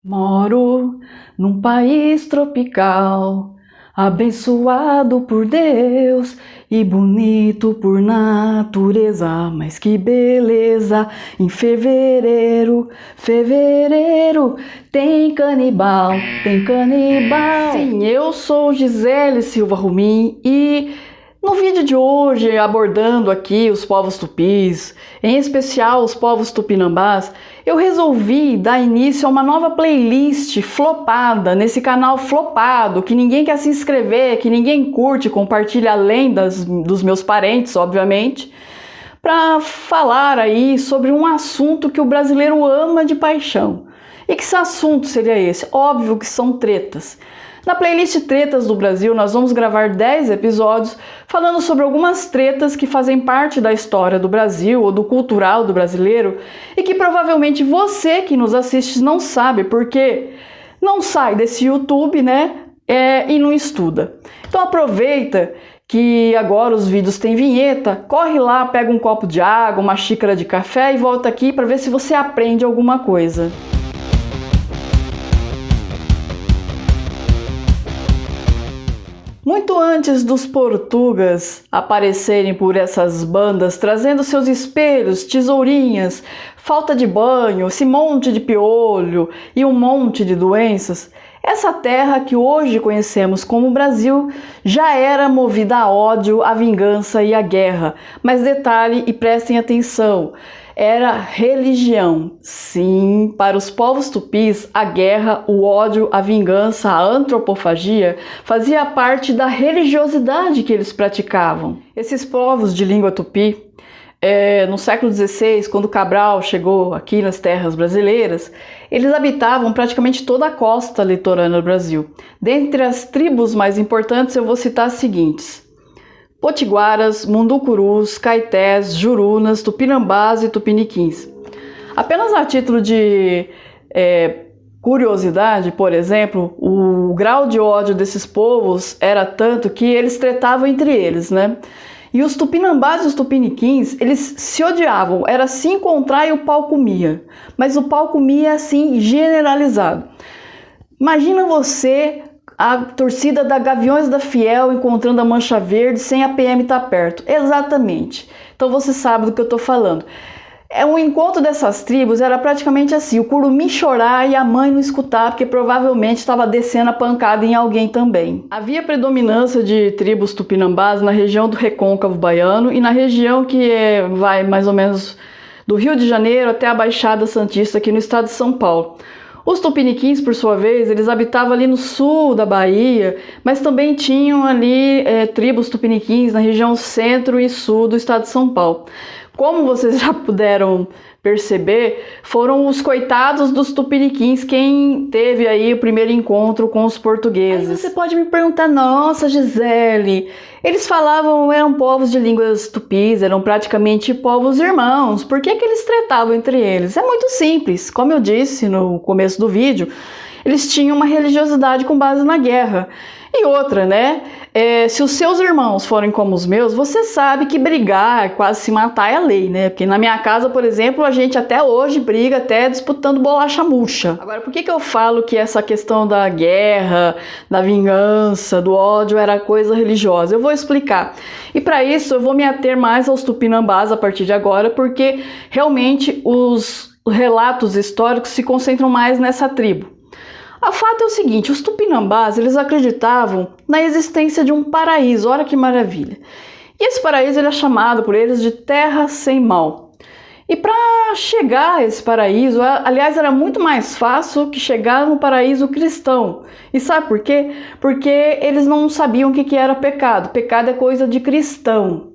Moro num país tropical, abençoado por Deus e bonito por natureza. Mas que beleza! Em fevereiro, tem canibal, tem canibal. Sim, eu sou Gisele Silva Rumim e no vídeo de hoje, abordando aqui os povos tupis, em especial os povos tupinambás, eu resolvi dar início a uma nova playlist flopada, nesse canal flopado, que ninguém quer se inscrever, que ninguém curte, compartilha além dos meus parentes, obviamente, para falar aí sobre um assunto que o brasileiro ama de paixão. E que assunto seria esse? Óbvio que são tretas. Na playlist Tretas do Brasil, nós vamos gravar 10 episódios falando sobre algumas tretas que fazem parte da história do Brasil ou do cultural do brasileiro e que provavelmente você que nos assiste não sabe porque não sai desse YouTube, né? E não estuda. Então aproveita que agora os vídeos têm vinheta, corre lá, pega um copo de água, uma xícara de café e volta aqui para ver se você aprende alguma coisa. Muito antes dos portugueses aparecerem por essas bandas, trazendo seus espelhos, tesourinhas, falta de banho, esse monte de piolho e um monte de doenças, essa terra que hoje conhecemos como Brasil já era movida a ódio, a vingança e a guerra. Mas detalhe e prestem atenção, era religião. Sim, para os povos tupis, a guerra, o ódio, a vingança, a antropofagia fazia parte da religiosidade que eles praticavam. Esses povos de língua tupi, no século XVI, quando Cabral chegou aqui nas terras brasileiras, eles habitavam praticamente toda a costa litorânea do Brasil. Dentre as tribos mais importantes, eu vou citar as seguintes: potiguaras, munducurus, caetés, jurunas, tupinambás e tupiniquins. Apenas a título de curiosidade, por exemplo, o grau de ódio desses povos era tanto que eles tretavam entre eles, né? E os tupinambás e os tupiniquins, eles se odiavam, era se encontrar e o pau comia. Mas o pau comia assim, generalizado. Imagina você, a torcida da Gaviões da Fiel encontrando a Mancha Verde sem a PM estar perto. Exatamente. Então você sabe do que eu estou falando. Um encontro dessas tribos era praticamente assim, o curumim chorar e a mãe não escutar, porque provavelmente estava descendo a pancada em alguém também. Havia predominância de tribos tupinambás na região do Recôncavo Baiano e na região que vai mais ou menos do Rio de Janeiro até a Baixada Santista aqui no estado de São Paulo. Os tupiniquins, por sua vez, eles habitavam ali no sul da Bahia, mas também tinham ali tribos tupiniquins na região centro e sul do estado de São Paulo. Como vocês já puderam perceber, foram os coitados dos tupiniquins quem teve aí o primeiro encontro com os portugueses. Aí você pode me perguntar, nossa Gisele, eles eram povos de línguas tupis, eram praticamente povos irmãos, por que eles tretavam entre eles? É muito simples, como eu disse no começo do vídeo, eles tinham uma religiosidade com base na guerra. E outra, né? Se os seus irmãos forem como os meus, você sabe que brigar, quase se matar é lei, né? Porque na minha casa, por exemplo, a gente até hoje briga até disputando bolacha murcha. Agora, por que eu falo que essa questão da guerra, da vingança, do ódio era coisa religiosa? Eu vou explicar. E para isso eu vou me ater mais aos tupinambás a partir de agora, porque realmente os relatos históricos se concentram mais nessa tribo. O fato é o seguinte, os tupinambás, eles acreditavam na existência de um paraíso, olha que maravilha. E esse paraíso ele é chamado por eles de terra sem mal. E para chegar a esse paraíso, aliás, era muito mais fácil que chegar no paraíso cristão. E sabe por quê? Porque eles não sabiam o que era pecado. Pecado é coisa de cristão.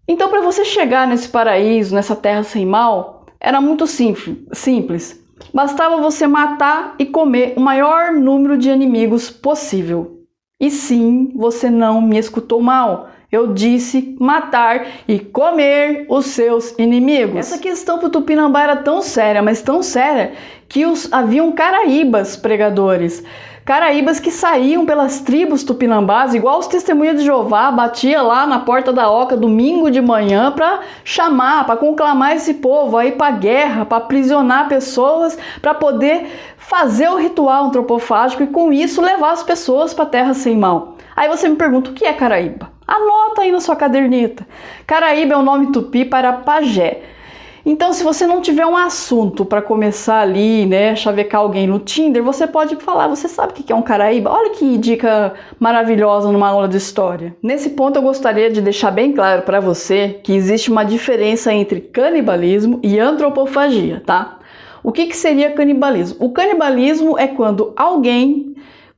Então, para você chegar nesse paraíso, nessa terra sem mal, era muito simples. Bastava você matar e comer o maior número de inimigos possível. E sim, você não me escutou mal. Eu disse matar e comer os seus inimigos. Essa questão para o Tupinambá era tão séria, mas tão séria, que haviam caraíbas pregadores. Caraíbas que saíam pelas tribos tupinambás, igual os testemunhas de Jeová, batia lá na porta da oca domingo de manhã para chamar, para conclamar esse povo a ir para a guerra, para aprisionar pessoas, para poder fazer o ritual antropofágico e com isso levar as pessoas para a terra sem mal. Aí você me pergunta, o que é Caraíba? Anota aí na sua caderneta. Caraíba é o nome tupi para pajé. Então, se você não tiver um assunto para começar ali, né, chavecar alguém no Tinder, você pode falar, você sabe o que é um Caraíba? Olha que dica maravilhosa numa aula de história. Nesse ponto, eu gostaria de deixar bem claro para você que existe uma diferença entre canibalismo e antropofagia, tá? O que seria canibalismo? O canibalismo é quando alguém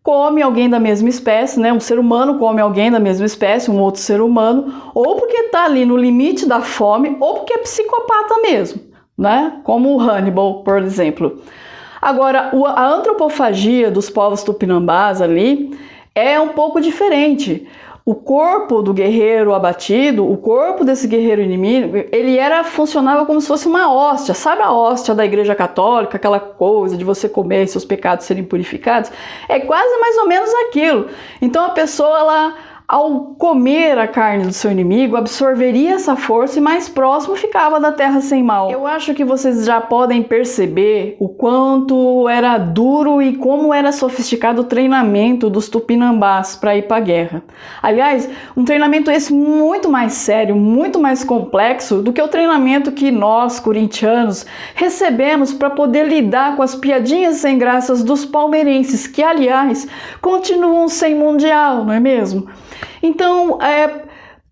come alguém da mesma espécie, né? Um ser humano come alguém da mesma espécie, um outro ser humano, ou porque está ali no limite da fome, ou porque é psicopata mesmo, né? Como o Hannibal, por exemplo. Agora, a antropofagia dos povos tupinambás ali é um pouco diferente. O corpo do guerreiro abatido, o corpo desse guerreiro inimigo, funcionava como se fosse uma hóstia. Sabe a hóstia da Igreja Católica? Aquela coisa de você comer e seus pecados serem purificados? É quase mais ou menos aquilo. Então a pessoa, ela, ao comer a carne do seu inimigo, absorveria essa força e mais próximo ficava da terra sem mal. Eu acho que vocês já podem perceber o quanto era duro e como era sofisticado o treinamento dos tupinambás para ir para a guerra. Aliás, um treinamento esse muito mais sério, muito mais complexo do que o treinamento que nós, corintianos, recebemos para poder lidar com as piadinhas sem graças dos palmeirenses, que, aliás, continuam sem mundial, não é mesmo? Então,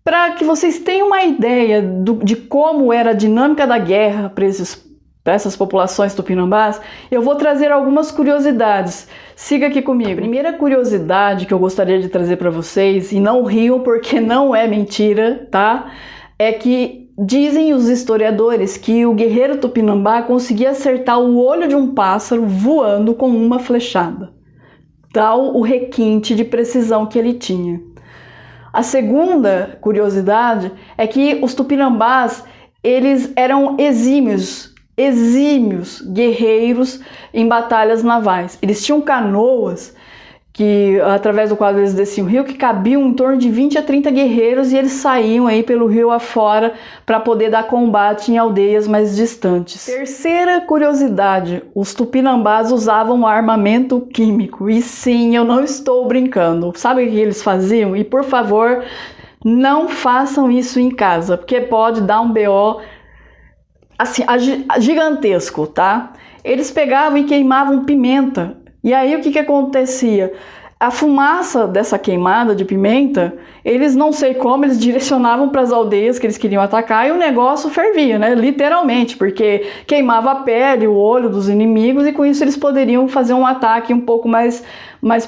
para que vocês tenham uma ideia de como era a dinâmica da guerra para essas populações tupinambás, eu vou trazer algumas curiosidades. Siga aqui comigo. A primeira curiosidade que eu gostaria de trazer para vocês, e não riam porque não é mentira, tá? É que dizem os historiadores que o guerreiro tupinambá conseguia acertar o olho de um pássaro voando com uma flechada. Tal o requinte de precisão que ele tinha. A segunda curiosidade é que os tupinambás, eles eram exímios guerreiros em batalhas navais. Eles tinham canoas que, através do qual eles desciam o rio, que cabiam em torno de 20 a 30 guerreiros, e eles saíam aí pelo rio afora para poder dar combate em aldeias mais distantes. Terceira curiosidade, os tupinambás usavam armamento químico. E sim, eu não estou brincando. Sabe o que eles faziam? E por favor, não façam isso em casa, porque pode dar um BO assim, gigantesco, tá? Eles pegavam e queimavam pimenta. E aí o que acontecia? A fumaça dessa queimada de pimenta, eles não sei como, eles direcionavam para as aldeias que eles queriam atacar e o negócio fervia, né? Literalmente, porque queimava a pele, o olho dos inimigos e com isso eles poderiam fazer um ataque um pouco mais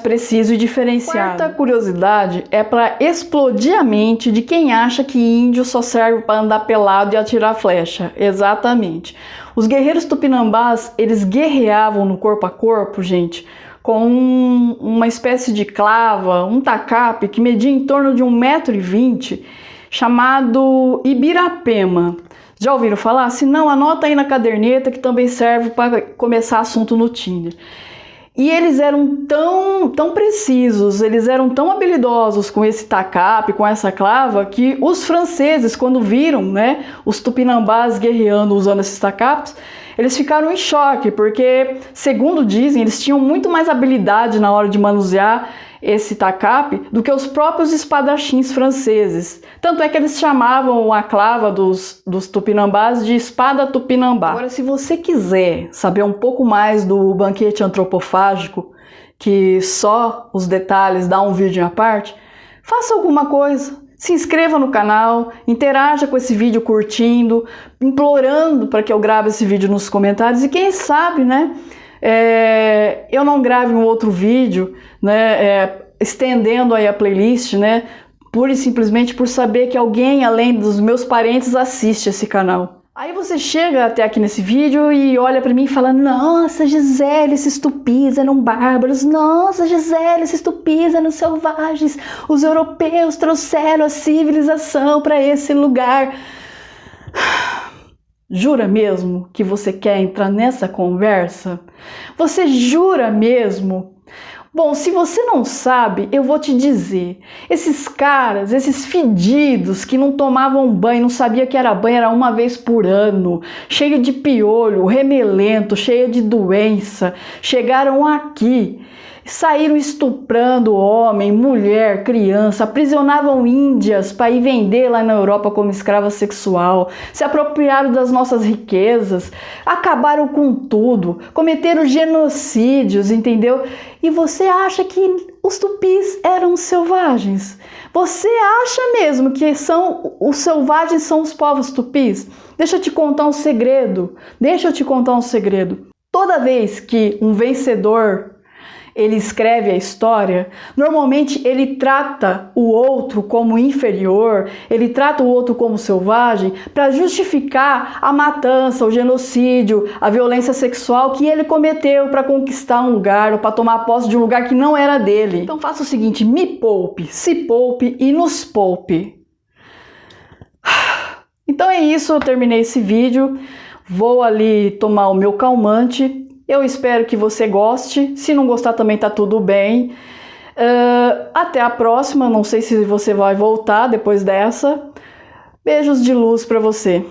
preciso e diferenciado. Quarta curiosidade é para explodir a mente de quem acha que índio só serve para andar pelado e atirar flecha. Exatamente. Os guerreiros tupinambás, eles guerreavam no corpo a corpo, gente, com uma espécie de clava, um tacape que media em torno de 1,20 m, chamado Ibirapema. Já ouviram falar? Se não, anota aí na caderneta que também serve para começar assunto no Tinder. E eles eram tão precisos, eles eram tão habilidosos com esse tacape, com essa clava, que os franceses, quando viram, né, os tupinambás guerreando usando esses tacapes, eles ficaram em choque, porque, segundo dizem, eles tinham muito mais habilidade na hora de manusear esse tacape do que os próprios espadachins franceses. Tanto é que eles chamavam a clava dos tupinambás de espada tupinambá. Agora, se você quiser saber um pouco mais do banquete antropofágico, que só os detalhes dá um vídeo à parte, faça alguma coisa. Se inscreva no canal, interaja com esse vídeo curtindo, implorando para que eu grave esse vídeo nos comentários e quem sabe, né, eu não grave um outro vídeo, né, estendendo aí a playlist, né, pura e simplesmente por saber que alguém além dos meus parentes assiste esse canal. Aí você chega até aqui nesse vídeo e olha pra mim e fala: nossa, Gisele, esses tupis eram bárbaros. Nossa, Gisele, esses tupis eram selvagens. Os europeus trouxeram a civilização para esse lugar. Jura mesmo que você quer entrar nessa conversa? Você jura mesmo? Bom, se você não sabe, eu vou te dizer. Esses caras, esses fedidos que não tomavam banho, não sabia que era banho, era uma vez por ano, cheio de piolho, remelento, cheio de doença, chegaram aqui, saíram estuprando homem, mulher, criança, aprisionavam índias para ir vender lá na Europa como escrava sexual, se apropriaram das nossas riquezas, acabaram com tudo, cometeram genocídios, entendeu? E você acha que os tupis eram selvagens? Você acha mesmo que os selvagens são os povos tupis? Deixa eu te contar um segredo. Toda vez que um vencedor ele escreve a história, normalmente ele trata o outro como inferior, ele trata o outro como selvagem para justificar a matança, o genocídio, a violência sexual que ele cometeu para conquistar um lugar ou para tomar posse de um lugar que não era dele. Então faça o seguinte, me poupe, se poupe e nos poupe. Então é isso, eu terminei esse vídeo, vou ali tomar o meu calmante. Eu espero que você goste, se não gostar também tá tudo bem. Até a próxima, não sei se você vai voltar depois dessa. Beijos de luz para você.